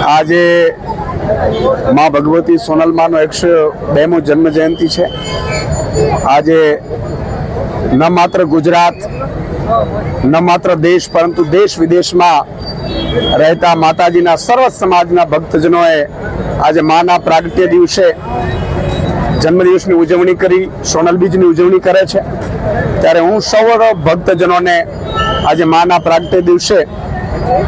આજે माँ भगवती सोनल माँ 102मो जन्म जयंती है। आज न मात्र गुजरात न मात्र देश परंतु देश विदेश में रहता माताजीना सर्व समाजना भक्तजनोए आज माना प्रागट्य दिवसे जन्मदिवसनी उजवणी करी सोनल बीजनी उजवणी करे छे। त्यारे हूँ सौ भक्तजनों ने आज माना प्रागट्य दिवसे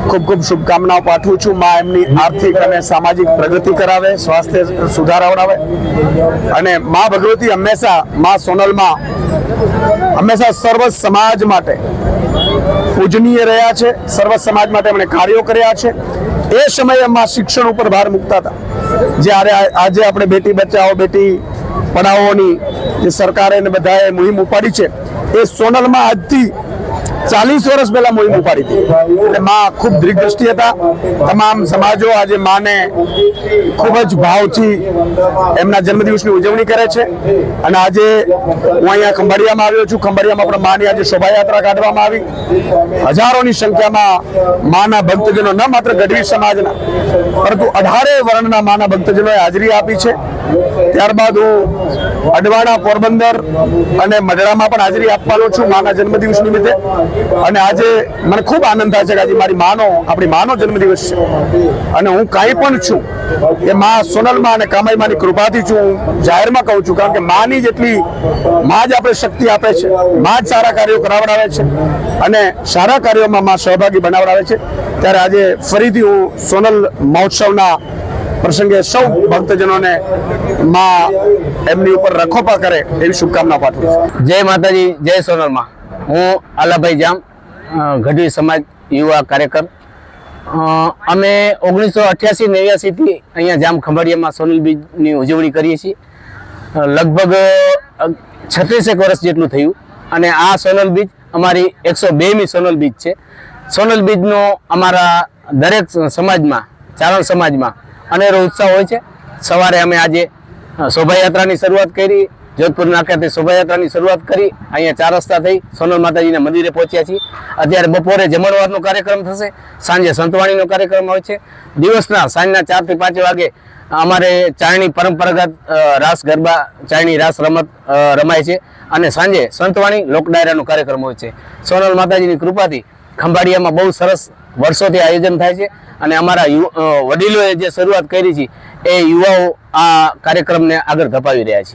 खूब खूब शुभकामनाओं पाठवुं छुं। मां एमनी आर्थिक और सामाजिक प्रगति करावे, स्वास्थ्य सुधारावड़ावे अने मां भगवती हमेशा मां सोनल मां हमेशा सर्व समाज माटे पूजनीय रह्या छे। सर्व समाज माटे एमणे कार्यो कर्या छे। ए समये मां शिक्षण पर भार मूकता था। ज्यारे आज आपणे बेटी बचाओ बेटी पढ़ाओनी जे सरकारे ने बधाए मुहिम उपाड़ी छे, ए सोनल मां आजथी 40 वर्ष पहला मुहिम उपाड़ी थी। मां खूब दृष्टि था। तमाम समाजों आज मां ने खूब ज भावथी एमना जन्मदिवसनी उजवणी करे छे। अने आजे हूँ अहींया खंभाळियामां आव्यो छुं। खंभाळियामां आपणे मांनी आज शोभायात्रा काढवामां आवी। हजारोनी संख्यामां माना भक्तजनो न मात्र गઢવી समाजना परंतु 18 वर्णना माना भक्तजनोए हाजरी आपी छे। त्यारबाद हूँ अडवाणा पोरबंदर अने मढડામાં પણ હાજરી આપવાનો છું માના જન્મદિવસ નિમિત્તે। અને આજે મને ખૂબ આનંદ થાય છે કે આજે મારી માનો આપણી માનો જન્મદિવસ છે અને હું કાંઈ પણ છું એ માં સોનલમાં અને કામાઈમાની કૃપાથી છું। હું જાહેરમાં કહું છું કારણ કે માની જેટલી માં જ આપણે શક્તિ આપે છે, માં જ સારા કાર્યો કરાવડાવે છે અને સારા કાર્યોમાં માં સહભાગી બનાવડાવે છે। ત્યારે આજે ફરીથી હું સોનલ મહોત્સવના प्रसंगे सौ भक्तजनों ने मां एमनी ऊपर रखोपा करे एवी शुभकामना पाठवुं। जय माताजी, जय सोनल मां। हूँ आलाभाई जाम, गढ़वी समाज युवा कार्यकर। अमे 1988-89 थी अहींया जाम खंभाळिया में सोनल बीजनी उजवणी करीए छीए। लगभग 36 वर्ष जेटलुं थयुं अने आ सोनल बीज अमारी 102मी सोनल बीज छे। सोनल बीजनो अमारा दरेक समाज में चारण समाज में अनेरो उत्साह होय छे। सवारे अमे आजे शोभायात्रानी शरूआत करी। जोधपुर नाकाथी शोभायात्रानी शरूआत करी। अहींया 4 रस्ता थई सोनल माताजीना मंदिरे पहोंच्या छीए। अत्यारे बपोरे जमणवारनो कार्यक्रम थशे। सांजे संतवाणीनो कार्यक्रम होय छे। दिवसना सांजना 4 થી 5 वागे अमारे चारणी परंपरागत रास गरबा चारणी रास रमत रमाय छे अने सांजे संतवाणी लोकडायरानो कार्यक्रम होय छे। सोनल माताजीनी कृपाथी खंभाळियामां बहु सरस वर्षोथी आयोजन थाय छे અને અમારા વડીલોએ જે શરૂઆત કરી છે એ યુવાઓ આ કાર્યક્રમને આગળ ધપાવી રહ્યા છે।